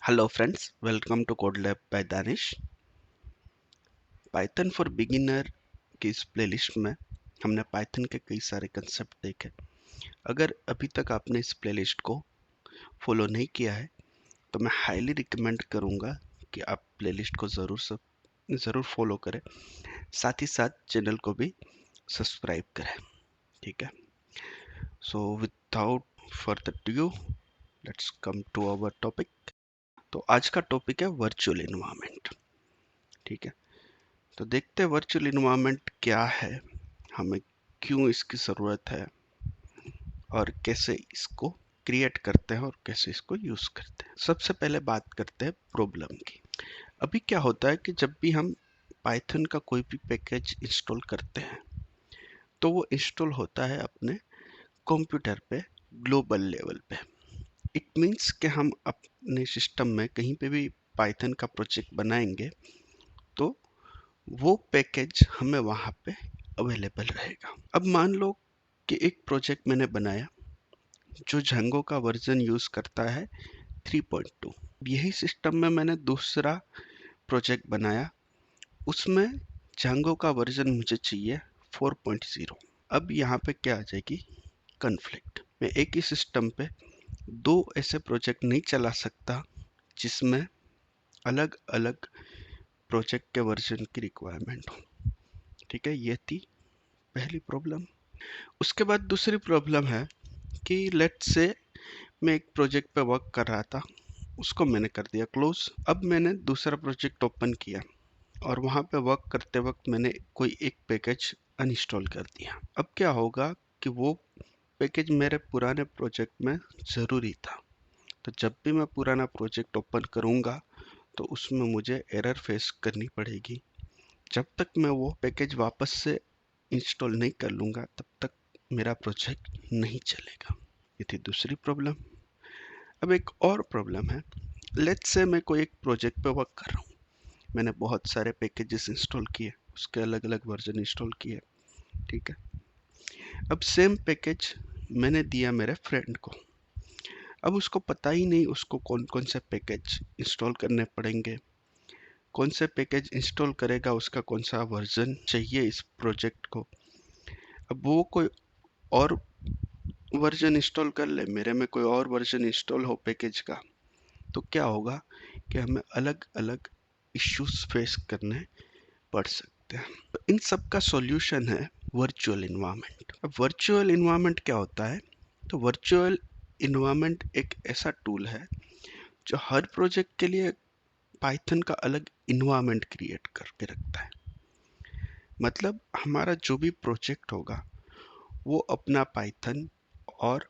Hello friends, welcome to code lab by Danish. Python for beginner की इस playlist में हमने पाइथन के कई सारे कंसेप्ट देखे। अगर अभी तक आपने इस प्लेलिस्ट को फॉलो नहीं किया है तो मैं हाईली रिकमेंड करूंगा कि आप प्लेलिस्ट को ज़रूर फॉलो करें, साथ ही साथ चैनल को भी सब्सक्राइब करें। ठीक है, so without further due let's come to our topic. तो आज का टॉपिक है वर्चुअल इन्वायरमेंट। ठीक है, तो देखते हैं वर्चुअल इन्वायरमेंट क्या है, हमें क्यों इसकी ज़रूरत है और कैसे इसको क्रिएट करते हैं और कैसे इसको यूज़ करते हैं। सबसे पहले बात करते हैं प्रॉब्लम की। अभी क्या होता है कि जब भी हम पाइथन का कोई भी पैकेज इंस्टॉल करते हैं तो वो इंस्टॉल होता है अपने कंप्यूटर पे ग्लोबल लेवल पे। इट मीन्स कि हम अपने सिस्टम में कहीं पे भी पाइथन का प्रोजेक्ट बनाएंगे तो वो पैकेज हमें वहाँ पे अवेलेबल रहेगा। अब मान लो कि एक प्रोजेक्ट मैंने बनाया जो जंगो का वर्जन यूज़ करता है 3.2। यही सिस्टम में मैंने दूसरा प्रोजेक्ट बनाया, उसमें जंगो का वर्जन मुझे चाहिए 4.0। अब यहाँ पे क्या आ जाएगी, कन्फ्लिक्ट। मैं एक ही सिस्टम पे दो ऐसे प्रोजेक्ट नहीं चला सकता जिसमें अलग अलग प्रोजेक्ट के वर्जन की रिक्वायरमेंट हो। ठीक है, ये थी पहली प्रॉब्लम। उसके बाद दूसरी प्रॉब्लम है कि लेट्स से मैं एक प्रोजेक्ट पे वर्क कर रहा था, उसको मैंने कर दिया क्लोज। अब मैंने दूसरा प्रोजेक्ट ओपन किया और वहाँ पे वर्क करते वक्त मैंने कोई एक पैकेज अनइंस्टॉल कर दिया। अब क्या होगा कि वो पैकेज मेरे पुराने प्रोजेक्ट में ज़रूरी था, तो जब भी मैं पुराना प्रोजेक्ट ओपन करूँगा तो उसमें मुझे एरर फेस करनी पड़ेगी। जब तक मैं वो पैकेज वापस से इंस्टॉल नहीं कर लूँगा तब तक मेरा प्रोजेक्ट नहीं चलेगा। ये थी दूसरी प्रॉब्लम। अब एक और प्रॉब्लम है, लेट्स से मैं कोई एक प्रोजेक्ट पे वर्क कर रहा हूँ, मैंने बहुत सारे पैकेजेस इंस्टॉल किए, उसके अलग अलग वर्जन इंस्टॉल किए। ठीक है, अब सेम पैकेज मैंने दिया मेरे फ्रेंड को। अब उसको पता ही नहीं उसको कौन कौन से पैकेज इंस्टॉल करने पड़ेंगे, कौन से पैकेज इंस्टॉल करेगा, उसका कौन सा वर्जन चाहिए इस प्रोजेक्ट को। अब वो कोई और वर्जन इंस्टॉल कर ले, मेरे में कोई और वर्जन इंस्टॉल हो पैकेज का, तो क्या होगा कि हमें अलग अलग इश्यूज फेस करने पड़ सकते हैं। तो इन सब का सॉल्यूशन है वर्चुअल इन्वायरमेंट। अब वर्चुअल इन्वायरमेंट क्या होता है, तो वर्चुअल इन्वायरमेंट एक ऐसा टूल है जो हर प्रोजेक्ट के लिए पाइथन का अलग इन्वायरमेंट क्रिएट करके रखता है। मतलब हमारा जो भी प्रोजेक्ट होगा वो अपना पाइथन और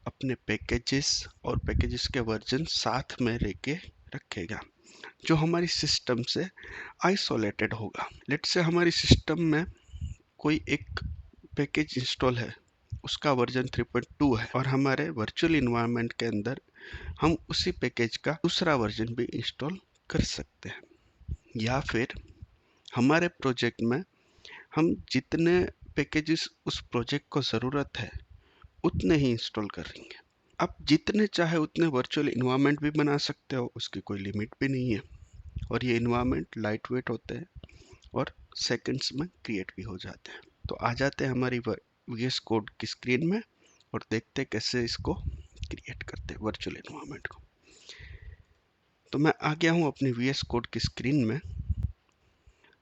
अपने पैकेजेस और पैकेजेस के वर्जन साथ में लेके रखेगा जो हमारी सिस्टम से आइसोलेटेड होगा। लेट्स से हमारी सिस्टम में कोई एक पैकेज इंस्टॉल है, उसका वर्जन 3.2 है और हमारे वर्चुअल इन्वायरमेंट के अंदर हम उसी पैकेज का दूसरा वर्जन भी इंस्टॉल कर सकते हैं। या फिर हमारे प्रोजेक्ट में हम जितने पैकेजेस उस प्रोजेक्ट को ज़रूरत है उतने ही इंस्टॉल करेंगे। आप जितने चाहे उतने वर्चुअल इन्वायरमेंट भी बना सकते हो, उसकी कोई लिमिट भी नहीं है। और ये इन्वायरमेंट लाइट वेट होते हैं और सेकंड्स में क्रिएट भी हो जाते हैं। तो आ जाते हैं हमारी VS कोड की स्क्रीन में और देखते हैं कैसे इसको क्रिएट करते हैं वर्चुअल इन्वायरमेंट को। तो मैं आ गया हूँ अपनी VS कोड की स्क्रीन में।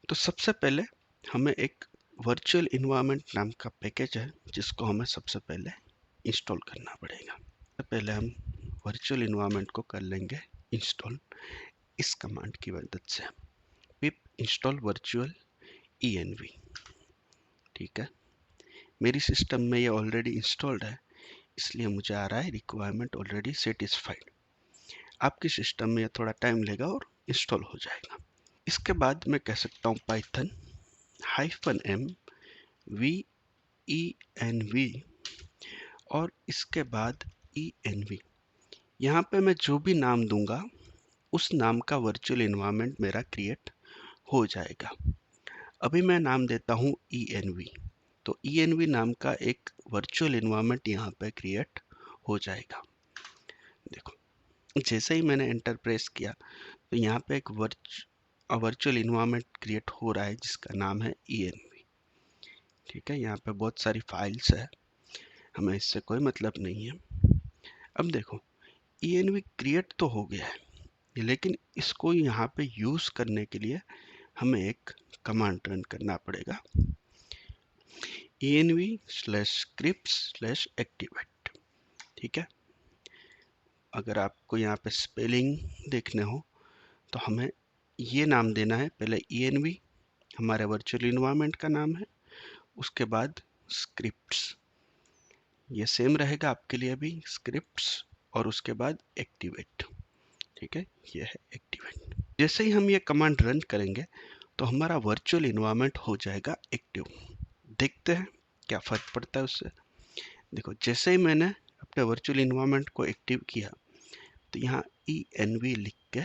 तो सबसे पहले हमें एक वर्चुअल इन्वायरमेंट नाम का पैकेज है जिसको हमें सबसे पहले इंस्टॉल करना पड़ेगा। सबसे पहले हम वर्चुअल इन्वायरमेंट को कर लेंगे इंस्टॉल इस कमांड की मदद से, पिप इंस्टॉल वर्चुअल env। ठीक है, मेरी सिस्टम में ये ऑलरेडी इंस्टॉल्ड है इसलिए मुझे आ रहा है रिक्वायरमेंट ऑलरेडी सेटिस्फाइड। आपकी सिस्टम में ये थोड़ा टाइम लेगा और इंस्टॉल हो जाएगा। इसके बाद मैं कह सकता हूँ पाइथन -m venv और इसके बाद env। यहाँ पे मैं जो भी नाम दूंगा उस नाम का वर्चुअल इन्वायरमेंट मेरा क्रिएट हो जाएगा। अभी मैं नाम देता हूँ env, तो env नाम का एक वर्चुअल इन्वायरमेंट यहाँ पे क्रिएट हो जाएगा। देखो, जैसे ही मैंने एंटर प्रेस किया तो यहाँ पे एक वर्चुअल इन्वायरमेंट क्रिएट हो रहा है जिसका नाम है env। ठीक है, यहाँ पे बहुत सारी फाइल्स है, हमें इससे कोई मतलब नहीं है। अब देखो env क्रिएट तो हो गया है, लेकिन इसको यहाँ पे यूज करने के लिए हमें एक कमांड रन करना पड़ेगा, env/scripts/activate। ठीक है, अगर आपको यहाँ पे स्पेलिंग देखने हो तो हमें ये नाम देना है, पहले env हमारे वर्चुअल इन्वायरमेंट का नाम है, उसके बाद स्क्रिप्ट्स, ये सेम रहेगा आपके लिए भी, स्क्रिप्ट्स और उसके बाद एक्टिवेट। ठीक है, ये है एक्टिवेट। जैसे ही हम ये कमांड रन करेंगे तो हमारा वर्चुअल इन्वायरमेंट हो जाएगा एक्टिव। देखते हैं क्या फर्क पड़ता है उससे। देखो जैसे ही मैंने अपने वर्चुअल इन्वायरमेंट को एक्टिव किया तो यहाँ env लिख के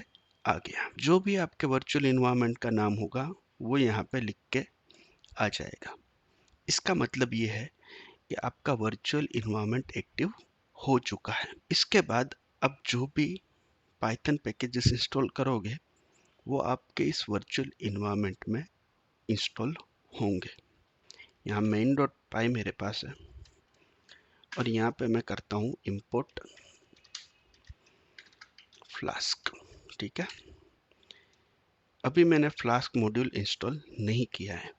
आ गया। जो भी आपके वर्चुअल इन्वायरमेंट का नाम होगा वो यहाँ पे लिख के आ जाएगा। इसका मतलब ये है कि आपका वर्चुअल इन्वायरमेंट एक्टिव हो चुका है। इसके बाद अब जो भी पाइथन पैकेजेस इंस्टॉल करोगे वो आपके इस वर्चुअल इन्वायरमेंट में इंस्टॉल होंगे। यहाँ main.py मेरे पास है और यहाँ पे मैं करता हूँ इंपोर्ट फ्लास्क। ठीक है, अभी मैंने फ्लास्क मॉड्यूल इंस्टॉल नहीं किया है।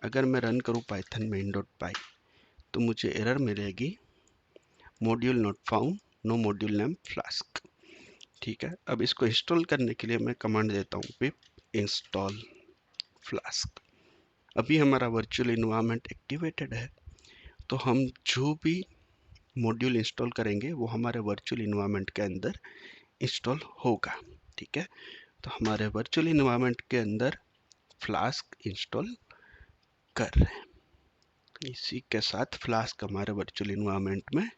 अगर मैं रन करूँ पाइथन main.py तो मुझे एरर मिलेगी, module not found, no module name flask. ठीक है, अब इसको इंस्टॉल करने के लिए मैं कमांड देता हूँ पिप इंस्टॉल फ्लास्क। अभी हमारा वर्चुअल इन्वायरमेंट एक्टिवेटेड है, तो हम जो भी मॉड्यूल इंस्टॉल करेंगे वो हमारे वर्चुअल इन्वायरमेंट के अंदर इंस्टॉल होगा। ठीक है, तो हमारे वर्चुअल इन्वायरमेंट के अंदर फ्लास्क इंस्टॉल कर रहे हैं। इसी के साथ फ्लास्क हमारे वर्चुअल इन्वायरमेंट में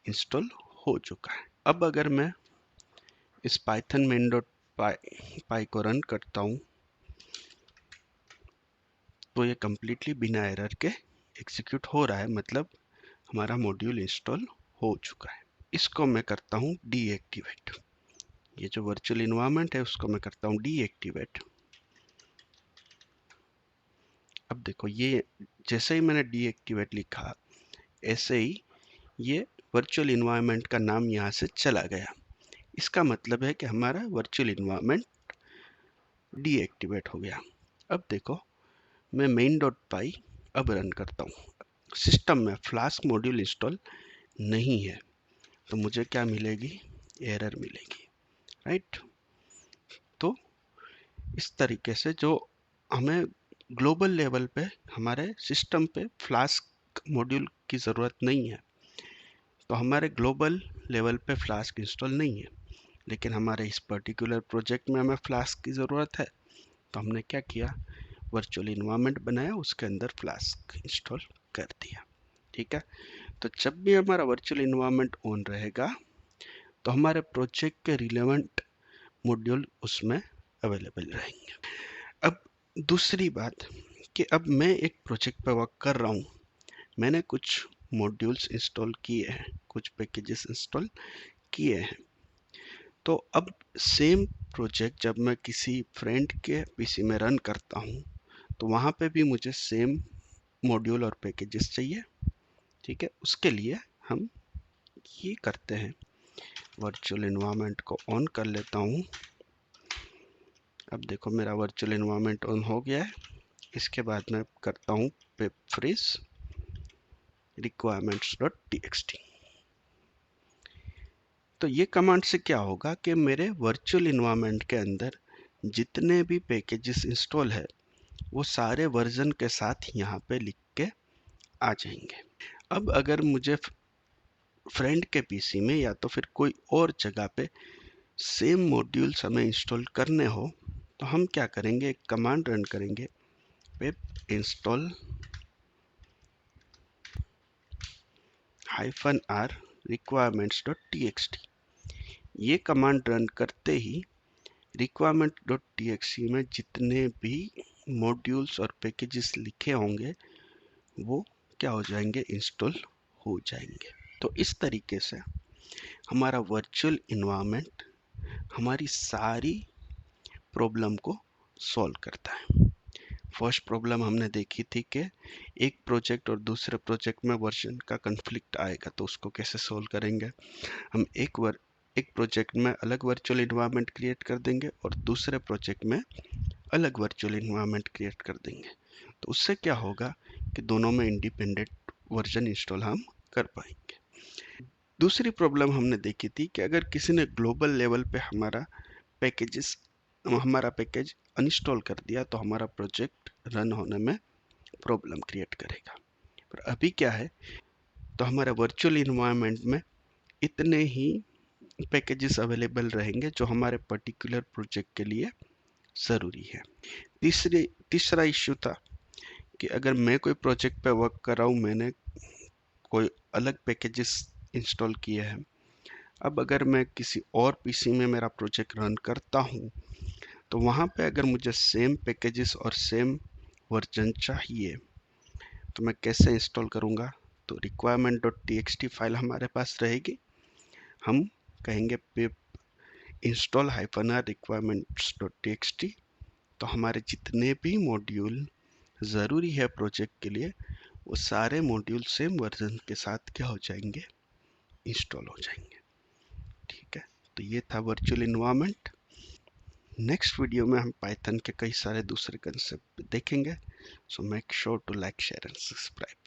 इंस्टॉल हो चुका है। अब अगर मैं इस पाइथन main.py को रन करता हूँ तो ये कम्प्लीटली बिना एरर के एग्जीक्यूट हो रहा है, मतलब हमारा मॉड्यूल इंस्टॉल हो चुका है। इसको मैं करता हूँ डीएक्टिवेट। ये जो वर्चुअल इन्वायरमेंट है उसको मैं करता हूँ डीएक्टिवेट। अब देखो ये जैसे ही मैंने डीएक्टिवेट लिखा ऐसे ही ये वर्चुअल इन्वायरमेंट का नाम यहाँ से चला गया। इसका मतलब है कि हमारा वर्चुअल इन्वायरमेंट डीएक्टिवेट हो गया। अब देखो मैं main.py अब रन करता हूँ, सिस्टम में फ्लास्क मॉड्यूल इंस्टॉल नहीं है तो मुझे क्या मिलेगी, एरर मिलेगी, राइट। तो इस तरीके से जो हमें ग्लोबल लेवल पे हमारे सिस्टम पे फ्लास्क मॉड्यूल की ज़रूरत नहीं है, तो हमारे ग्लोबल लेवल पे फ्लास्क इंस्टॉल नहीं है, लेकिन हमारे इस पर्टिकुलर प्रोजेक्ट में हमें फ्लास्क की ज़रूरत है, तो हमने क्या किया, वर्चुअल इन्वायरमेंट बनाया, उसके अंदर फ्लास्क इंस्टॉल कर दिया। ठीक है, तो जब भी हमारा वर्चुअल इन्वायरमेंट ऑन रहेगा तो हमारे प्रोजेक्ट के रिलेवेंट मॉड्यूल उसमें अवेलेबल रहेंगे। अब दूसरी बात कि अब मैं एक प्रोजेक्ट पर वर्क कर रहा हूँ, मैंने कुछ मॉड्यूल्स इंस्टॉल किए हैं, कुछ पैकेजेस इंस्टॉल किए हैं, तो अब सेम प्रोजेक्ट जब मैं किसी फ्रेंड के पीसी में रन करता हूँ तो वहाँ पे भी मुझे सेम मॉड्यूल और पैकेजेस चाहिए। ठीक है, उसके लिए हम ये करते हैं, वर्चुअल इन्वायरमेंट को ऑन कर लेता हूँ। अब देखो मेरा वर्चुअल इन्वायरमेंट ऑन हो गया है। इसके बाद मैं करता हूँ पिप फ्रीज requirements.txt। तो ये कमांड से क्या होगा कि मेरे वर्चुअल इन्वायरमेंट के अंदर जितने भी पैकेजेस इंस्टॉल है वो सारे वर्जन के साथ यहाँ पे लिख के आ जाएंगे। अब अगर मुझे फ्रेंड के पीसी में या तो फिर कोई और जगह पे सेम मॉड्यूल्स हमें इंस्टॉल करने हो तो हम क्या करेंगे, एक कमांड रन करेंगे पिप इंस्टॉल -r requirements.txt। ये कमांड रन करते ही requirement.txt में जितने भी मॉड्यूल्स और पैकेजेस लिखे होंगे वो क्या हो जाएंगे, इंस्टॉल हो जाएंगे। तो इस तरीके से हमारा वर्चुअल इन्वायरमेंट हमारी सारी प्रॉब्लम को सॉल्व करता है। फर्स्ट प्रॉब्लम हमने देखी थी कि एक प्रोजेक्ट और दूसरे प्रोजेक्ट में वर्जन का कन्फ्लिक्ट आएगा, तो उसको कैसे सॉल्व करेंगे। हम एक प्रोजेक्ट में अलग वर्चुअल इन्वायरमेंट क्रिएट कर देंगे और दूसरे प्रोजेक्ट में अलग वर्चुअल इन्वायरमेंट क्रिएट कर देंगे। तो उससे क्या होगा कि दोनों में इंडिपेंडेंट वर्जन इंस्टॉल हम कर पाएंगे। दूसरी प्रॉब्लम हमने देखी थी कि अगर किसी ने ग्लोबल लेवल पे हमारा पैकेज अनइंस्टॉल कर दिया तो हमारा प्रोजेक्ट रन होने में प्रॉब्लम क्रिएट करेगा। पर अभी क्या है, तो हमारे वर्चुअल इन्वायरमेंट में इतने ही पैकेजेस अवेलेबल रहेंगे जो हमारे पर्टिकुलर प्रोजेक्ट के लिए ज़रूरी है। तीसरा इश्यू था कि अगर मैं कोई प्रोजेक्ट पे वर्क कर रहा हूँ, मैंने कोई अलग पैकेजेस इंस्टॉल किए हैं। अब अगर मैं किसी और पीसी में मेरा प्रोजेक्ट रन करता हूँ, तो वहाँ पे अगर मुझे सेम पैकेजेस और सेम वर्जन चाहिए तो मैं कैसे इंस्टॉल करूँगा। तो requirement.txt फाइल हमारे पास रहेगी। हम कहेंगे पिप install -r requirements.txt, तो हमारे जितने भी मॉड्यूल ज़रूरी है प्रोजेक्ट के लिए वो सारे मॉड्यूल सेम वर्जन के साथ क्या हो जाएंगे, इंस्टॉल हो जाएंगे। ठीक है, तो ये था वर्चुअल इन्वायरमेंट। नेक्स्ट वीडियो में हम पाइथन के कई सारे दूसरे कंसेप्ट देखेंगे। So make sure to like, share and subscribe.